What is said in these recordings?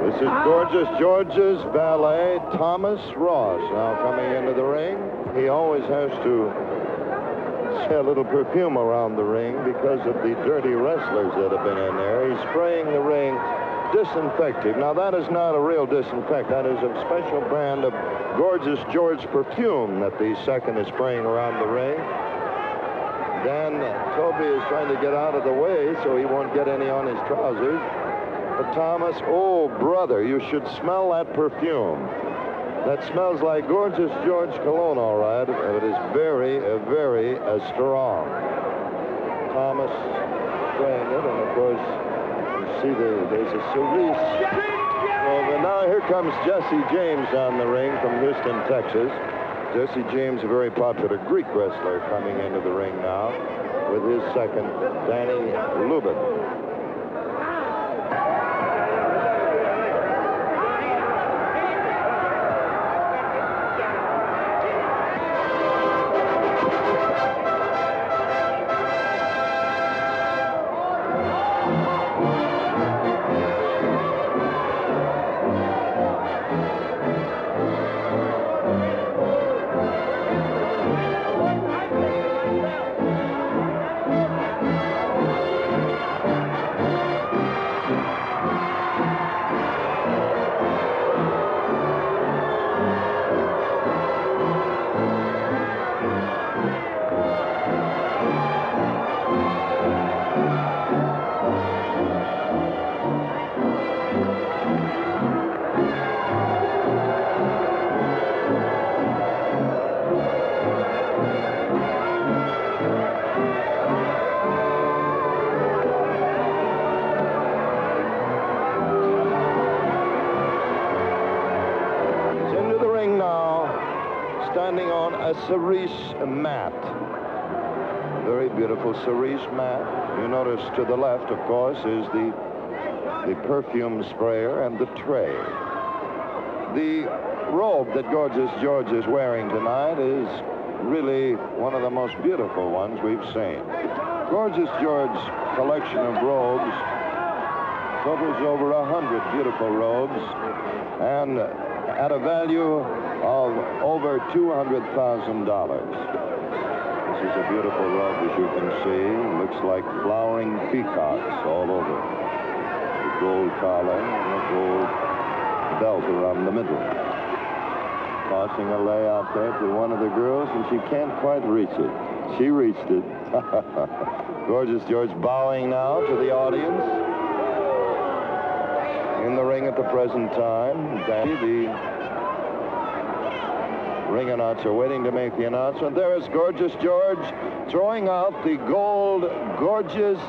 This is Gorgeous George's valet, Thomas Ross, now coming into the ring. He always has to say a little perfume around the ring because of the dirty wrestlers that have been in there. He's spraying the ring disinfectant. Now, that is not a real disinfectant. That is a special brand of Gorgeous George perfume that the second is spraying around the ring. Dan Toby is trying to get out of the way so he won't get any on his trousers. But Thomas, oh, brother, you should smell that perfume. That smells like Gorgeous George cologne, all right, but it is very, very strong. Thomas spraying it, and of course, you see there's a cerise. Well, now here comes Jesse James on the ring from Houston, Texas. Jesse James, a very popular Greek wrestler, coming into the ring now with his second, Danny Lubin. Standing on a cerise mat. Very beautiful cerise mat. You notice to the left, of course, is the perfume sprayer and the tray. The robe that Gorgeous George is wearing tonight is really one of the most beautiful ones we've seen. Gorgeous George's collection of robes totals over 100 beautiful robes, and at a value of over $200,000. This is a beautiful robe, as you can see. Looks like flowering peacocks all over. The gold collar and the gold belt around the middle. Tossing a lay out there to one of the girls, and she can't quite reach it. She reached it. Gorgeous George bowing now to the audience. In the ring at the present time, Danny, the ring announcer, waiting to make the announcement. There is Gorgeous George throwing out the gold Gorgeous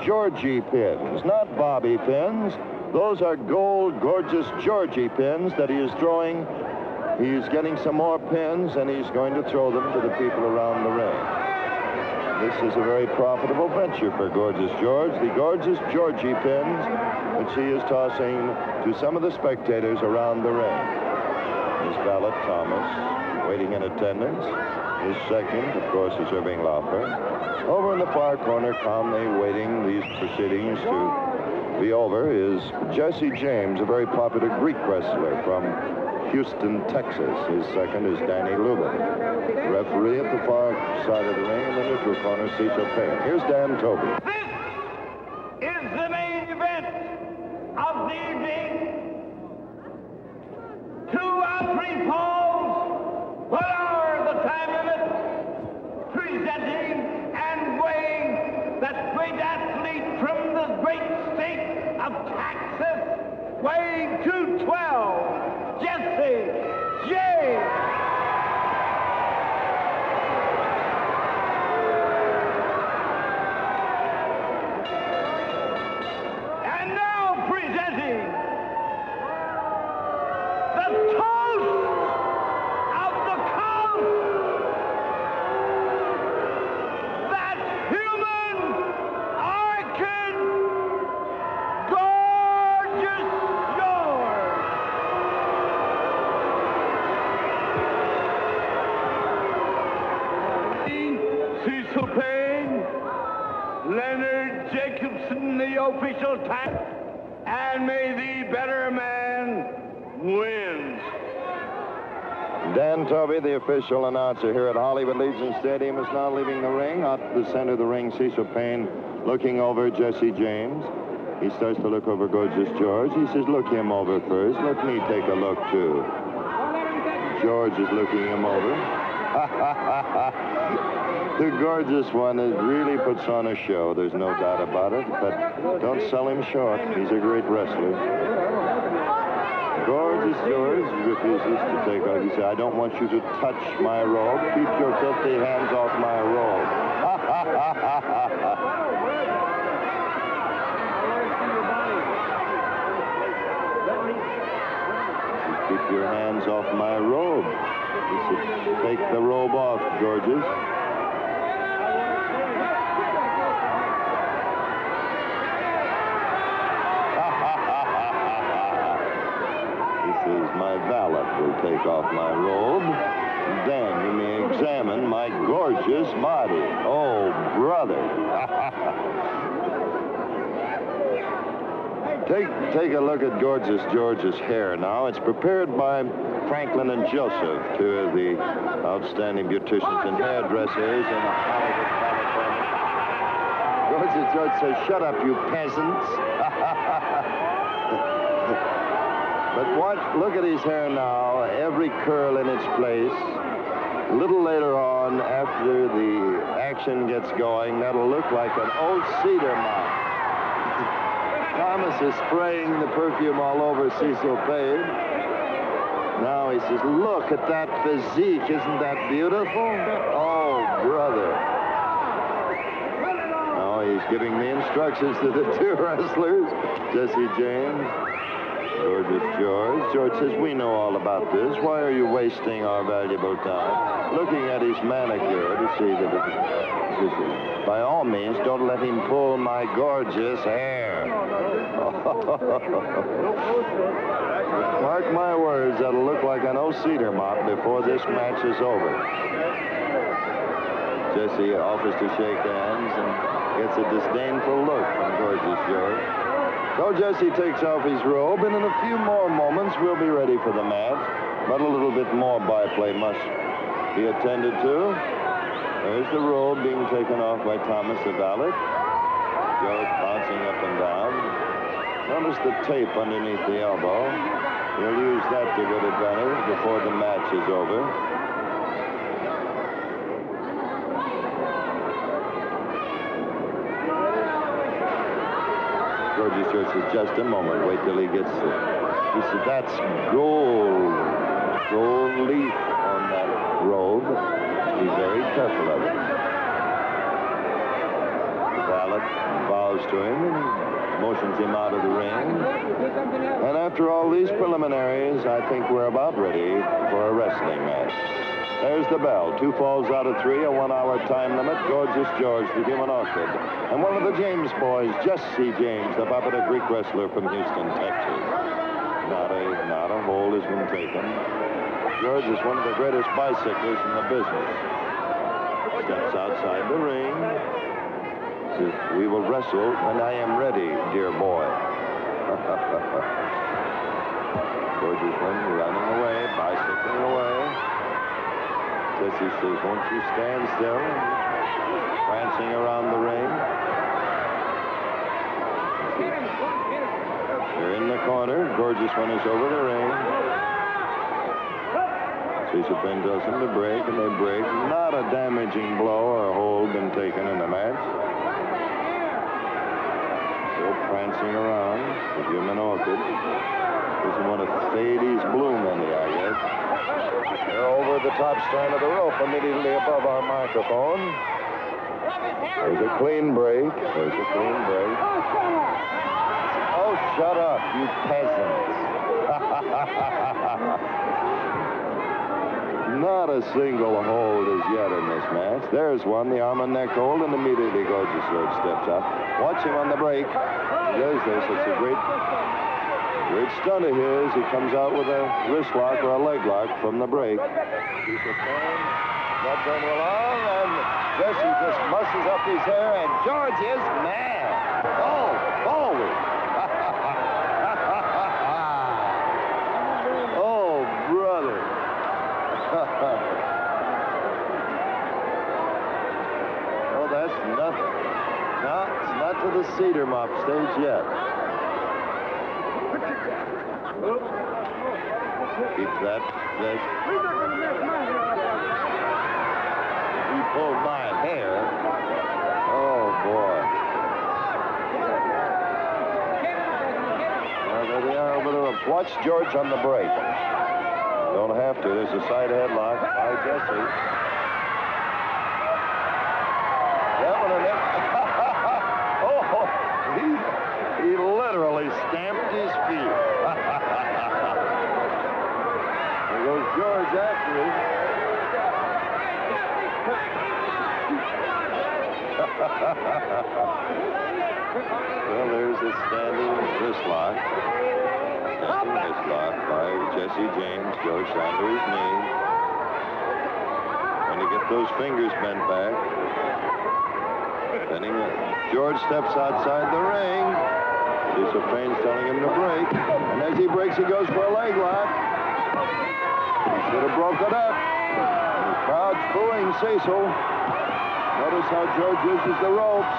Georgie pins, not Bobby pins. Those are gold Gorgeous Georgie pins that he is throwing. He's getting some more pins, and he's going to throw them to the people around the ring. This is a very profitable venture for Gorgeous George. The Gorgeous Georgie pins, which he is tossing to some of the spectators around the ring. His valet, Thomas, waiting in attendance. His second, of course, is Irving Lauper. Over in the far corner, calmly waiting these proceedings to be over, is Jesse James, a very popular Greek wrestler from Houston, Texas. His second is Danny Lubin. The referee at the far side of the ring in the neutral corner, Cecil Payne. Here's Dan Toby. This is the main event of the evening. 2 or 3 falls. What are the time limits? Presenting and weighing that great athlete from the great state of Texas, weighing 212, Jesse James. And now presenting the toast of the coast, that human icon, Gorgeous George. Cecil Payne, Leonard Jacobson, the official type, and may the better man win. Dan Tovey, the official announcer here at Hollywood Legion Stadium, is now leaving the ring. Out to the center of the ring, Cecil Payne looking over Jesse James. He starts to look over Gorgeous George. He says, look him over first. Let me take a look, too. George is looking him over. The Gorgeous one really puts on a show. There's no doubt about it. But don't sell him short. He's a great wrestler. Gorgeous George refuses to take off. He said, I don't want you to touch my robe. Keep your filthy hands off my robe. Keep your hands off my robe. He said, take the robe off, Georges. My valet will take off my robe. Then you may examine my gorgeous body. Oh, brother. Take a look at Gorgeous George's hair now. It's prepared by Franklin and Joseph, two of the outstanding beauticians and hairdressers in Hollywood, California. Gorgeous George says, shut up, you peasants. But look at his hair now, every curl in its place. A little later on, after the action gets going, that'll look like an old cedar mop. Thomas is spraying the perfume all over Cecil Payne. Now he says, look at that physique. Isn't that beautiful? Oh, brother. Now he's giving the instructions to the two wrestlers, Jesse James, Gorgeous George. George says, we know all about this. Why are you wasting our valuable time? Looking at his manicure to see that it... By all means, don't let him pull my gorgeous hair. Mark my words, that'll look like an old cedar mop before this match is over. Jesse offers to shake hands and gets a disdainful look from Gorgeous George. So Jesse takes off his robe, and in a few more moments, we'll be ready for the match. But a little bit more byplay must be attended to. There's the robe being taken off by Thomas the valet. George bouncing up and down. Notice the tape underneath the elbow. He'll use that to good advantage before the match is over. Gorgeous George says, just a moment. Wait till he gets it. He said, that's gold. Gold leaf on that robe. Be very careful of it. The valet bows to him and motions him out of the ring. And after all these preliminaries, I think we're about ready for a wrestling match. There's the bell. 2 falls out of 3, a 1-hour time limit. Gorgeous George, the human orchid. And one of the James boys, Jesse James, the popular Greek wrestler from Houston, Texas. Not a hold has been taken. George is one of the greatest bicyclists in the business. Steps outside the ring. Says, we will wrestle when I am ready, dear boy. George is running away, bicycling away. Jesse says, won't you stand still? Prancing around the ring. They're in the corner. Gorgeous one is over the ring. Cecil Payne tells them to break, and they break. Not a damaging blow or hold been taken in the match. Still prancing around. The human orchid. Doesn't want to fade his bloom any, I guess. They're over the top strand of the rope, immediately above our microphone. There's a clean break. There's a clean break. Oh, shut up, you peasants. Not a single hold as yet in this match. There's one, the arm and neck hold, and immediately Gorgeous George steps up. Watch him on the break. He does this. It's a great stunt of his. He comes out with a wrist lock or a leg lock from the break. He's a fan. Not going along, and Jesse just muscles up his hair, and George is mad. Oh, forward. the cedar mop stage yet. Keep that. He pulled my hair. Oh, boy. Well, there they are over the ropes. Watch George on the break. Don't have to. There's a side headlock by Jesse. That one in there. Oh, he literally stamped his feet. There goes George after him. Well, there's a standing wrist lock. Standing wrist lock by Jesse James. George down to his knee. Trying to get those fingers bent back. Then George steps outside the ring. Lisa Payne's telling him to break. And as he breaks, he goes for a leg lock. He should have broke it up. And the crowd's booing Cecil. Notice how George uses the ropes.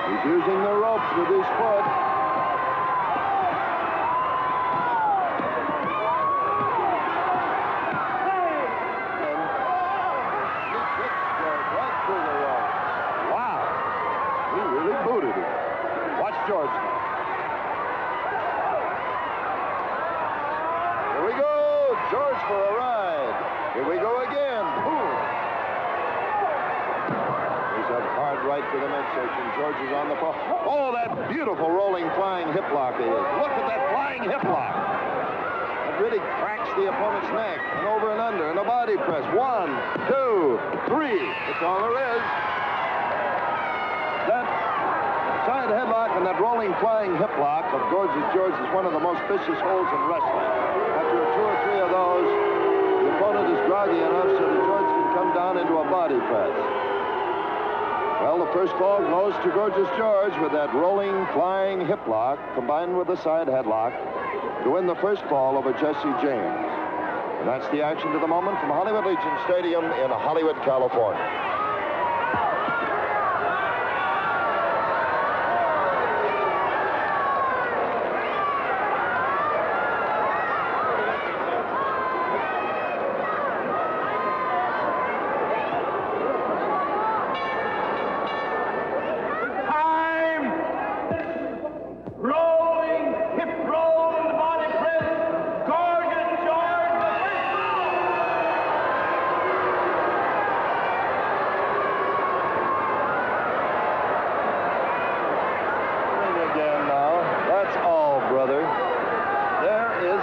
He's using the ropes with his foot. And he kicks George right through the ropes. Wow. He really booted him. Watch George now. Here we go. George for a ride. Here we go again. Boom. He's up hard right to the midsection. George is on the floor. Oh, that beautiful rolling flying hip lock it is. Look at that flying hip lock. It really cracks the opponent's neck. And over and under. And a body press. 1, 2, 3. That's all there is. That side headlock and that rolling flying hip lock of George is one of the most vicious holds in wrestling. After 2 or 3 of those, the opponent is groggy enough so that George can come down into a body press. Well, the first fall goes to Gorgeous George with that rolling, flying hip lock combined with the side headlock to win the first fall over Jesse James. And that's the action to the moment from Hollywood Legion Stadium in Hollywood, California.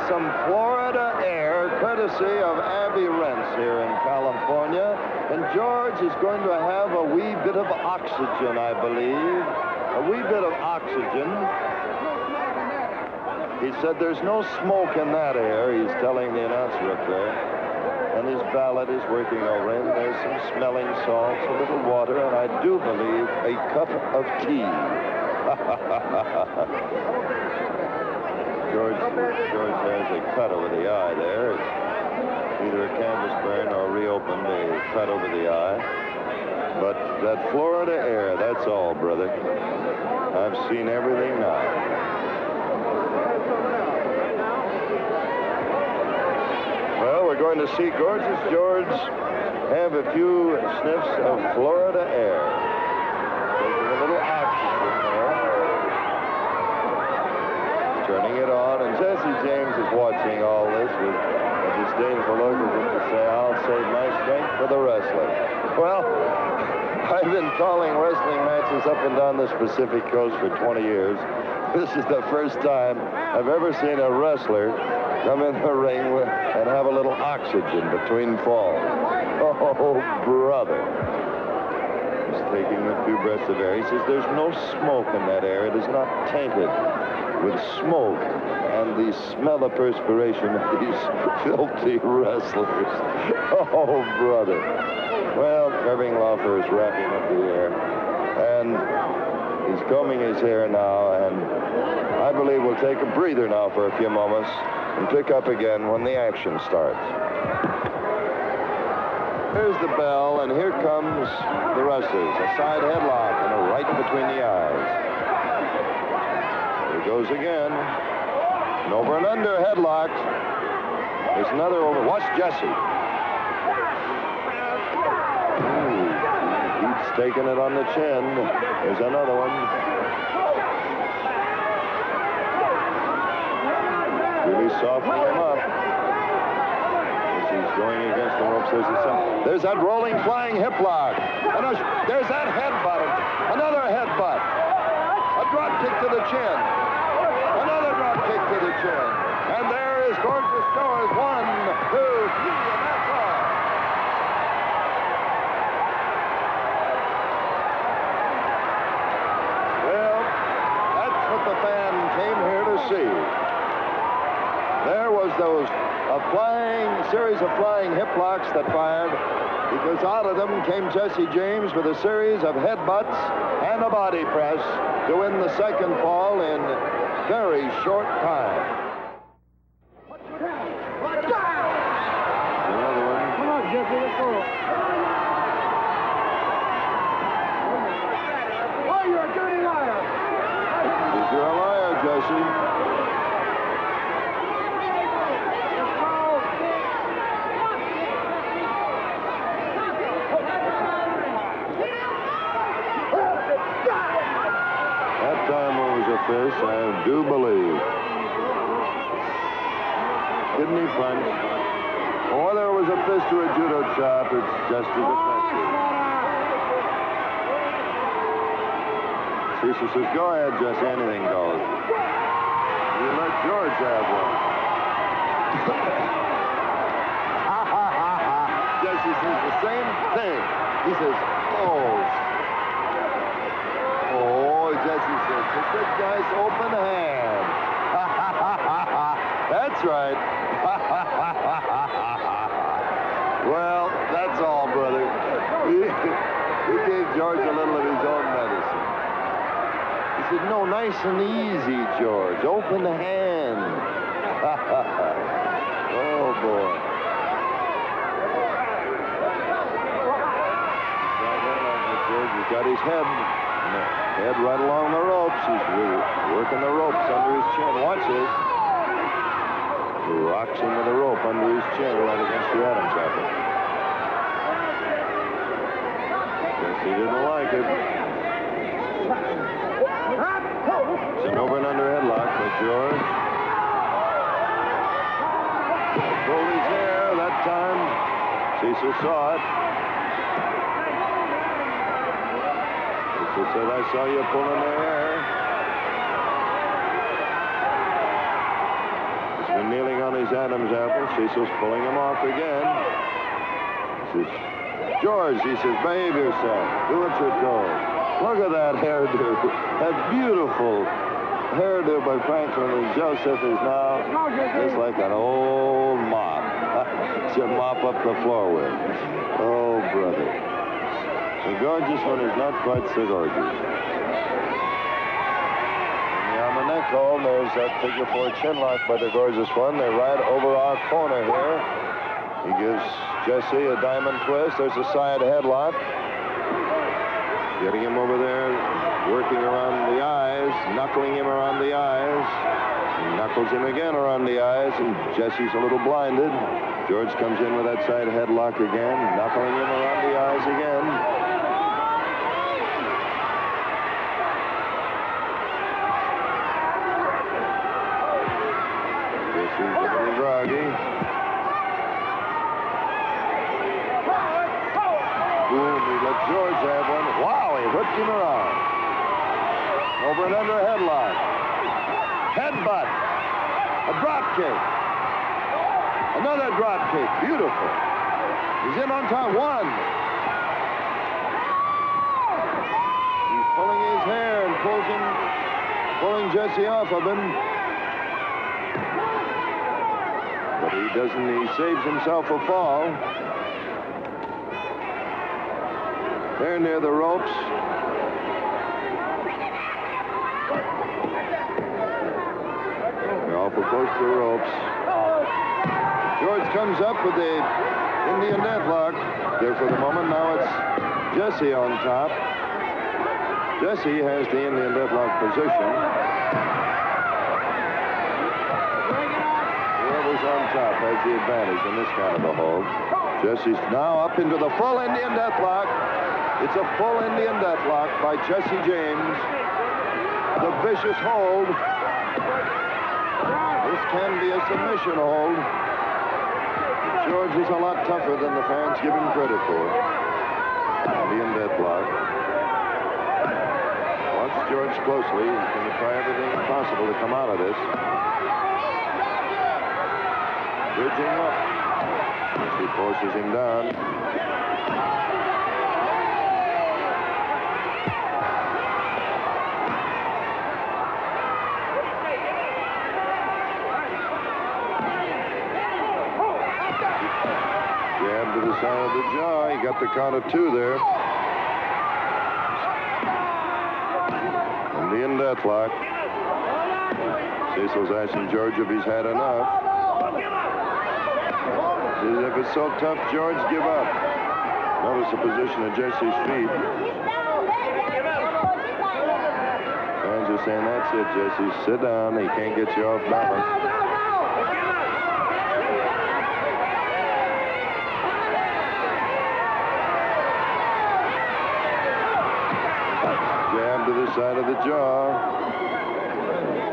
Some Florida air, courtesy of Abby Rents here in California. And George is going to have a wee bit of oxygen, I believe. A wee bit of oxygen. He said there's no smoke in that air, he's telling the announcer up there. And his valet is working over him. There's some smelling salts, a little water, and I do believe a cup of tea. George has a cut over the eye there. It's either a canvas burn or reopened a cut over the eye. But that Florida air, that's all, brother. I've seen everything now. Well, we're going to see Gorgeous George have a few sniffs of Florida air. Taking a little oxygen there. Turning it on, and Jesse James is watching all this with a disdainful look as if to say, I'll save my strength for the wrestling. Well, I've been calling wrestling matches up and down this Pacific Coast for 20 years. This is the first time I've ever seen a wrestler come in the ring and have a little oxygen between falls. Oh, brother. He's taking a few breaths of air. He says there's no smoke in that air. It is not tainted with smoke and the smell of perspiration of these filthy wrestlers. Oh, brother. Well, Irving Laufer is wrapping up the air, and he's combing his hair now, and I believe we'll take a breather now for a few moments and pick up again when the action starts. Here's the bell, and here comes the wrestlers. A side headlock and a right between the eyes. goes again. An over and under headlock. There's another over. Watch Jesse. He's taking it on the chin. There's another one. Really softening him up. He's going against the ropes. There's that rolling, flying hip lock. There's that headbutt. Another headbutt. A drop kick to the chin. Another drop kick to the chin. And there is Gorgeous George. 1, 2, 3, and that's all. Well, that's what the fan came here to see. There was a series of flying hip locks that fired, because out of them came Jesse James with a series of headbutts and a body press to win the second fall in very short time. Another one. Come on, Jesse, let's go. Oh, you're a dirty liar. You're a liar, Jesse. Fist, I do believe. Kidney punch. Or there was a fist to a judo chop. It's just as effective. Cecil says, go ahead, Jesse. Anything goes. You let George have one. Jesse says the same thing. He says, Jesse says, it's a nice open hand. That's right. Well, that's all, brother. He gave George a little of his own medicine. He said, no, nice and easy, George. Open hand. Oh, boy. George has got his head right along the ropes. He's really working the ropes under his chin. Watch this. He rocks him with a rope under his chin right against the Adam's apple. Guess he didn't like it. It's an over and under headlock by George. Pulled his hair that time. Cecil saw it. He said, I saw you pulling the hair. He's been kneeling on his Adam's apple. Cecil's pulling him off again. He says, George, he says, behave yourself. Do what you're told. Look at that hairdo. That beautiful hairdo by Franklin and Joseph is now just like an old mop. To mop up the floor with. Oh, brother. The gorgeous one is not quite so gorgeous. On the neck hold, there's that figure 4 chin lock by the gorgeous one. They're right over our corner here. He gives Jesse a diamond twist. There's a side headlock. Getting him over there, working around the eyes, knuckling him around the eyes. He knuckles him again around the eyes, and Jesse's a little blinded. George comes in with that side headlock again, knuckling him around the eyes again. He's a little groggy. Boom, he let George have one. Wow, he whipped him around. Over and under headlock. Headbutt. A drop kick. Another drop kick. Beautiful. He's in on top. 1. He's pulling his hair and pulling Jesse off of him. But he doesn't. He saves himself a fall. They're near the ropes. They're awful close to the ropes. George comes up with the Indian deadlock. There for the moment. Now it's Jesse on top. Jesse has the Indian deadlock position. top has the advantage in this kind of a hold. Jesse's now up into the full Indian deathlock. It's a full Indian deathlock by Jesse James. The vicious hold. This can be a submission hold. George is a lot tougher than the fans give him credit for. Indian deathlock. Watch George closely. He's going to try everything possible to come out of this. Bridging up. He forces him down. Jab to the side of the jaw. He got the count of 2 there. Indian deathlock. Cecil's asking George if he's had enough. If it's so tough, George, give up. Notice the position of Jesse's feet. Fans are saying, that's it, Jesse. Sit down. He can't get you off balance. Jab to the side of the jaw.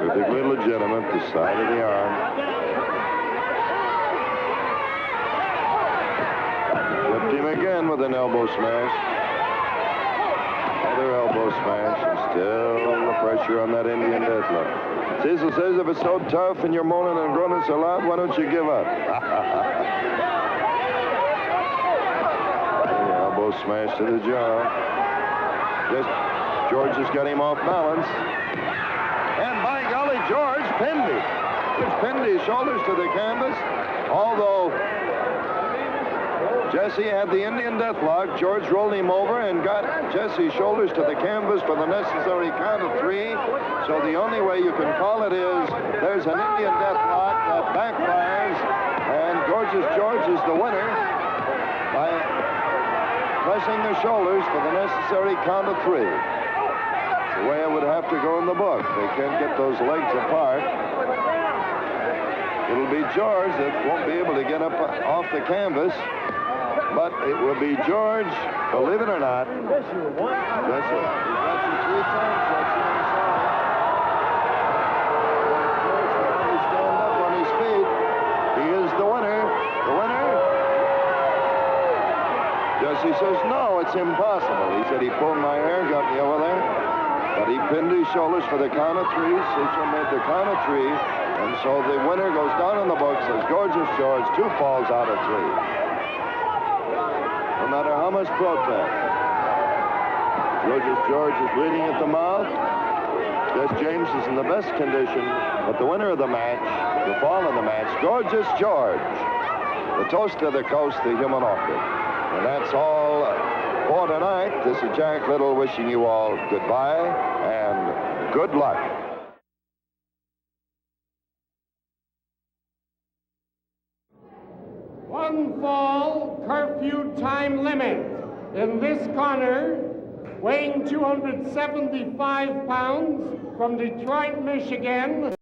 Perfectly legitimate, the side of the arm. Flipped him again with an elbow smash. Another elbow smash, and still the pressure on that Indian deathlock. Cecil says if it's so tough and you're moaning and groaning so loud, why don't you give up? Elbow smash to the jaw. George has got him off balance. And by golly, George pinned him. George pinned his shoulders to the canvas. Although Jesse had the Indian deathlock, George rolled him over and got Jesse's shoulders to the canvas for the necessary count of 3. So the only way you can call it is there's an Indian deathlock that backfires, and George is the winner by pressing the shoulders for the necessary count of 3. The way it would have to go in the book. They can't get those legs apart. It'll be George that won't be able to get up off the canvas. But it will be George, believe it or not. Yes, you won. Yes, sir. He got you 3 times. That's the inside. George will finally stand up on his feet. He is the winner. The winner. Jesse says, no, it's impossible. He said he pulled my hair, got me over there. But he pinned his shoulders for the count of 3. Cecil made the count of 3. And so the winner goes down in the books as Gorgeous George, 2 falls out of 3. No matter how much protest. Gorgeous George is bleeding at the mouth. Jess James is in the best condition. But the winner of the match, the fall of the match, Gorgeous George. The toast of the coast, the human orchid. And that's all for tonight. This is Jack Little wishing you all goodbye and good luck. One fall, curfew time limit. In this corner, weighing 275 pounds, from Detroit, Michigan.